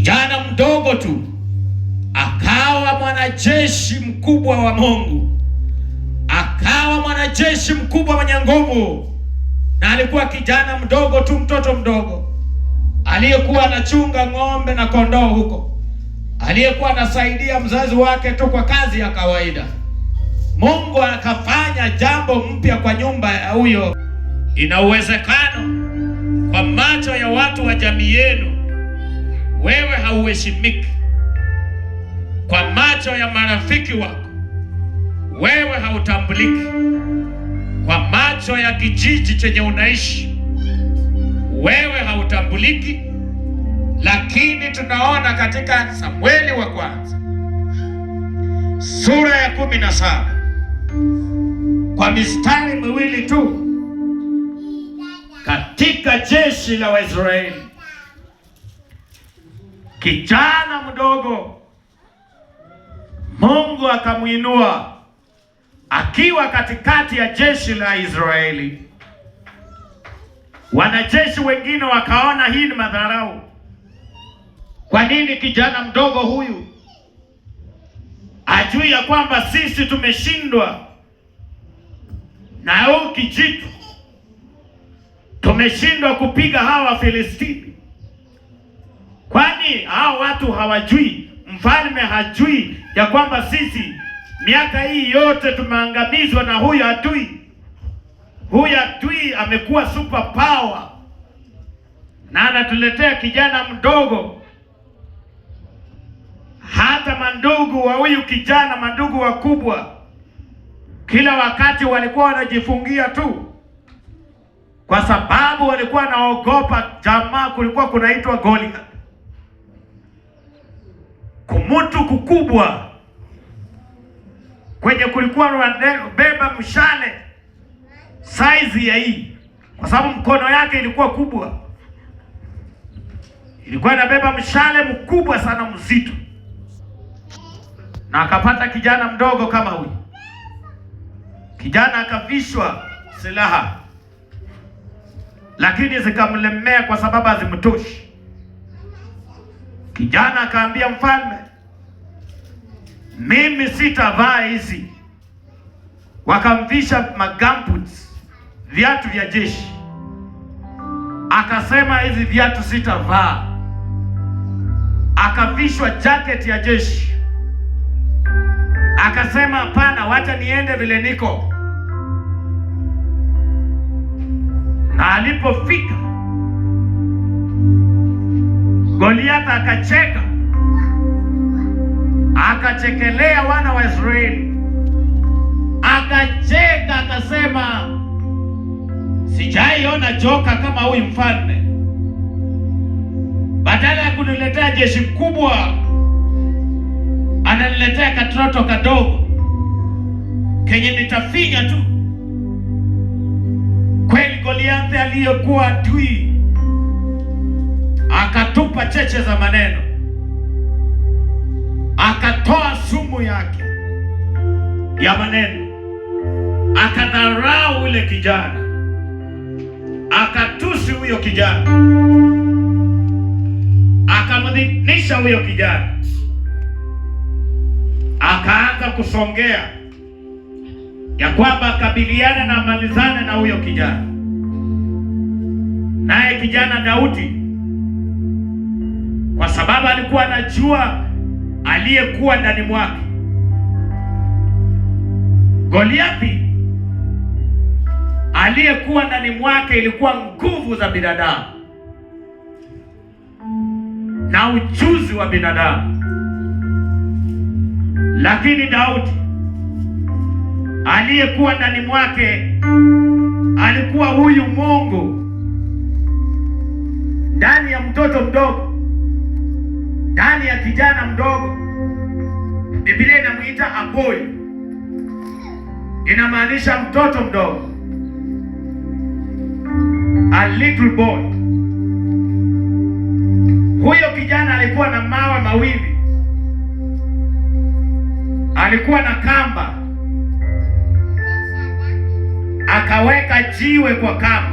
kijana mdogo tu akawa mwanajeshi mkubwa wa Mungu, akawa mwanajeshi mkubwa mwenye nguvu. Na alikuwa kijana mdogo tu, mtoto mdogo aliyekuwa anachunga ng'ombe na kondoo huko, aliyekuwa anasaidia mzazi wake tu kwa kazi ya kawaida. Mungu akafanya jambo mpya kwa nyumba ya huyo. Ina uwezekano kwa macho ya watu wa jamii yenu wewe hauheshimiki, kwa macho ya marafiki wako wewe hautambuliki, kwa macho ya kijiji chenye unaishi wewe hautambuliki. Lakini tunaona katika Samueli wa kwanza sura ya 17 kwa mistari miwili tu, katika jeshi la Waisraeli kijana mdogo Mungu akamuinua akiwa katikati ya jeshi la Israeli. Wanajeshi wengine wakaona hii ni madharau. Kwa nini kijana mdogo huyu ajui ya kwamba sisi tumeshindwa na huu kijitu, tumeshindwa kupiga hawa Filistini? Kwani hao watu hawajui, mfalme hajui ya kwamba sisi miaka hii yote tumeangamizwa na huyu adui? Huyu adui amekuwa super power na anatuletea kijana mdogo. Hata mandugu wa huyu kijana, mandugu wakubwa, kila wakati walikuwa wanajifungia tu, kwa sababu walikuwa wanaogopa jamaa kulikuwa kunaitwa Goliath, kumutu kukubwa kwenye kulikuwa wanabeba mshale size ya hii, kwa sababu mkono yake ilikuwa kubwa, ilikuwa inabeba mshale mkubwa sana mzito. Na akapata kijana mdogo kama huyu. Kijana akavishwa silaha, lakini zikamlemea kwa sababu hazimtoshi. Kijana akaambia mfalme, mimi sitavaa hizi. Wakamvisha magumboots, viatu vya jeshi. Akasema hizi viatu sitavaa. Akavishwa jacket ya jeshi. Akasema hapana, wacha niende vile niko. Na alipofika Goliath akacheka, akachekelea wana wa Israeli, akacheka akasema, sijaiona joka kama huyu mfalme. Badala ya kuniletea jeshi kubwa, ananiletea katoto kadogo kenye nitafinya tu. Kweli Goliath aliyekuwa adui akatupa cheche za maneno, akatoa sumu yake ya maneno, akadharau ule kijana, akatusi huyo kijana, akamdhinisha huyo kijana, akaanza kusongea ya kwamba akabiliane na malizane na huyo kijana. Naye kijana Daudi, kwa sababu alikuwa anajua aliyekuwa ndani mwake, Goliathi aliyekuwa ndani mwake ilikuwa nguvu za binadamu na ujuzi wa binadamu. Lakini Daudi aliyekuwa ndani mwake alikuwa huyu Mungu ndani ya mtoto mdogo, ndani ya kijana mdogo. Biblia inamuita a boy, inamaanisha mtoto mdogo, a little boy. Huyo kijana alikuwa na mawe mawili, alikuwa na kamba, akaweka jiwe kwa kamba,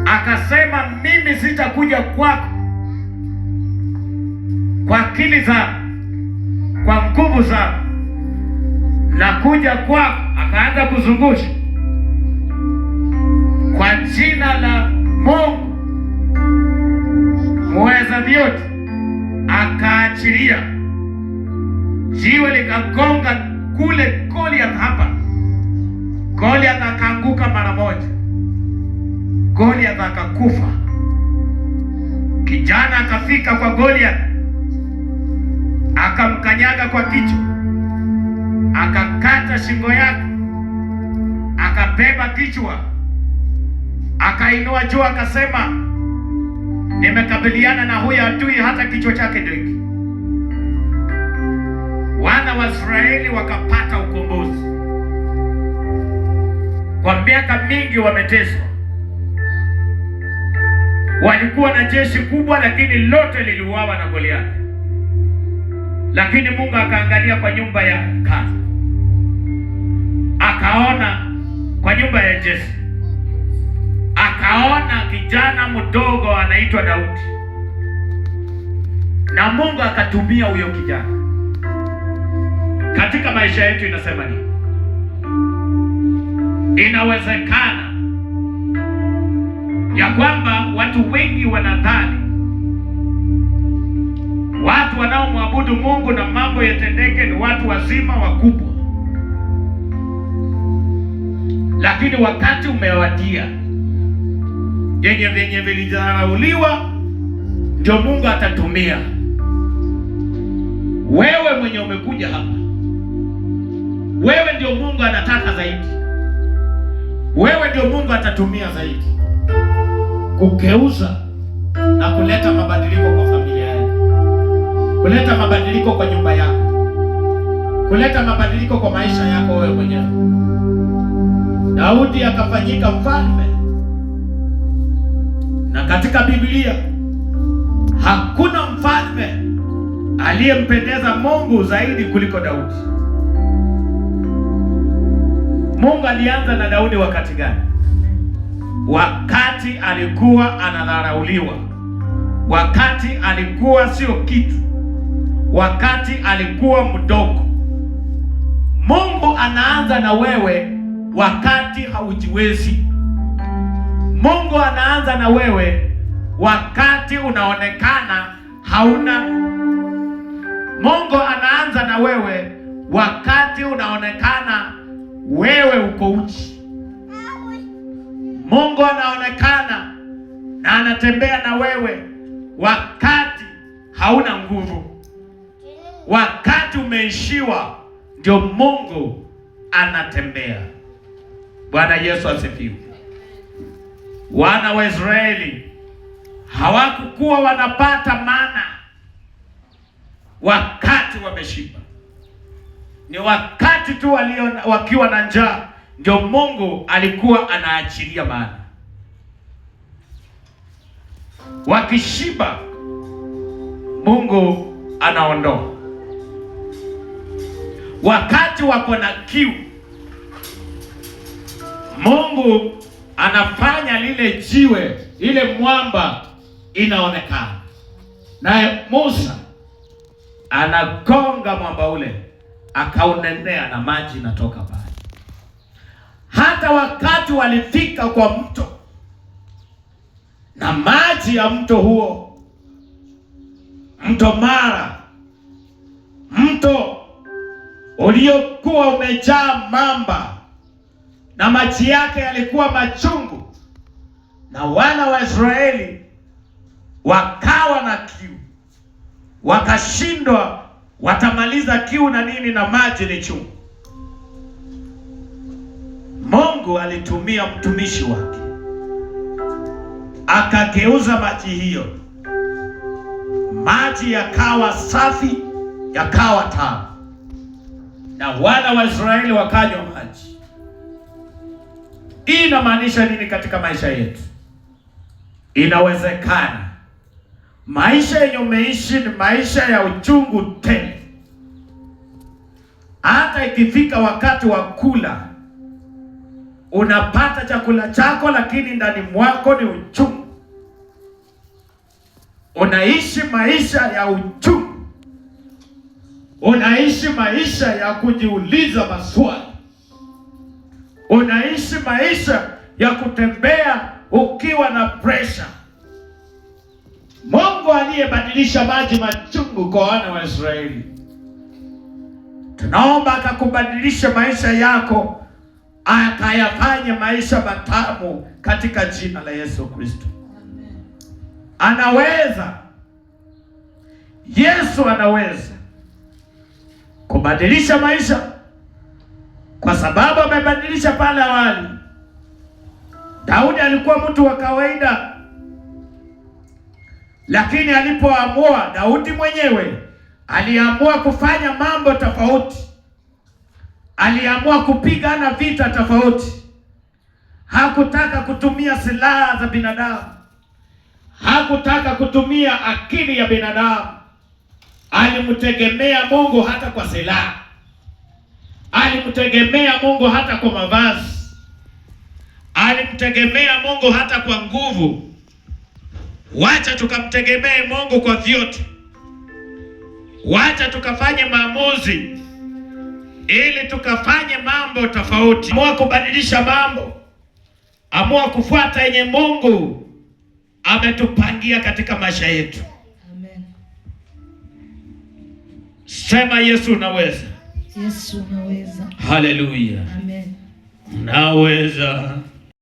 akasema, mimi sitakuja kwako kwa akili zao, kwa nguvu zao, na kuja kwako akaanza kuzungusha kwa jina la Mungu muweza vyote, akaachilia jiwe likagonga kule Goliath hapa. Goliath akaanguka mara moja, Goliath akakufa. Kijana akafika kwa Goliath, akamkanyaga kwa kichwa, akakata shingo yake, akabeba kichwa, akainua juu, akasema, nimekabiliana na huyu adui hata kichwa chake ndio hiki. Wana wa Israeli wakapata ukombozi. Kwa miaka mingi wameteswa, walikuwa na jeshi kubwa, lakini lote liliuawa na Goliathi. Lakini Mungu akaangalia kwa nyumba ya kazi, akaona kwa nyumba ya Jesse, akaona kijana mdogo anaitwa Daudi, na Mungu akatumia huyo kijana. Katika maisha yetu inasema nini? Inawezekana ya kwamba watu wengi wanadhani watu wanaomwabudu Mungu na mambo yatendeke ni watu wazima wakubwa, lakini wakati umewadia yenye vilidharauliwa ndio Mungu atatumia. Wewe mwenye umekuja hapa, wewe ndio Mungu anataka zaidi. Wewe ndio Mungu atatumia zaidi kugeuza na kuleta mabadiliko kwa familia yako, kuleta mabadiliko kwa nyumba yako, kuleta mabadiliko kwa maisha yako wewe mwenyewe. Daudi akafanyika mfalme, na katika Biblia hakuna mfalme aliyempendeza Mungu zaidi kuliko Daudi. Mungu alianza na Daudi wakati gani? Wakati alikuwa anadharauliwa, wakati alikuwa sio kitu, wakati alikuwa mdogo. Mungu anaanza na wewe wakati haujiwezi. Mungu anaanza na wewe wakati unaonekana hauna. Mungu anaanza na wewe wakati unaonekana wewe uko uchi. Mungu anaonekana na anatembea na wewe wakati hauna nguvu, wakati umeishiwa, ndio Mungu anatembea. Bwana Yesu asifiwe. Wana wa Israeli hawakukuwa wanapata mana wakati wameshiba. Ni wakati tu wakiwa na njaa ndio Mungu alikuwa anaachilia mana. Wakishiba Mungu anaondoa. Wakati wako na kiu, Mungu anafanya lile jiwe, ile mwamba inaonekana. Naye Musa anagonga mwamba ule, akaunenea na maji natoka pale. Hata wakati walifika kwa mto, na maji ya mto huo, mto Mara, mto uliokuwa umejaa mamba na maji yake yalikuwa machungu, na wana wa Israeli wakawa na kiu, wakashindwa watamaliza kiu na nini, na maji ni chungu. Mungu alitumia mtumishi wake akageuza maji hiyo, maji yakawa safi, yakawa tamu, na wana wa Israeli wakanywa maji. Hii inamaanisha nini katika maisha yetu? Inawezekana maisha yenye umeishi ni maisha ya uchungu tele. Hata ikifika wakati wa kula, unapata chakula chako, lakini ndani mwako ni uchungu. Unaishi maisha ya uchungu. unaishi maisha ya kujiuliza maswali. Unaishi maisha ya kutembea ukiwa na pressure. Mungu aliyebadilisha maji machungu kwa wana wa Israeli, tunaomba akakubadilisha maisha yako, akayafanye maisha matamu katika jina la Yesu Kristo. Anaweza. Yesu anaweza kubadilisha maisha, kwa sababu amebadilisha pale awali. Daudi alikuwa mtu wa kawaida, lakini alipoamua, Daudi mwenyewe aliamua kufanya mambo tofauti. Aliamua kupigana vita tofauti. Hakutaka kutumia silaha za binadamu. Hakutaka kutumia akili ya binadamu. Alimtegemea Mungu hata kwa silaha. Alimtegemea Mungu hata kwa mavazi. Alimtegemea Mungu hata kwa nguvu. Wacha tukamtegemee Mungu kwa vyote. Wacha tukafanye maamuzi ili tukafanye mambo tofauti. Amua kubadilisha mambo. Amua kufuata yenye Mungu ametupangia katika maisha yetu. Amen. Sema Yesu unaweza. Yesu unaweza. Haleluya. Amen. Unaweza.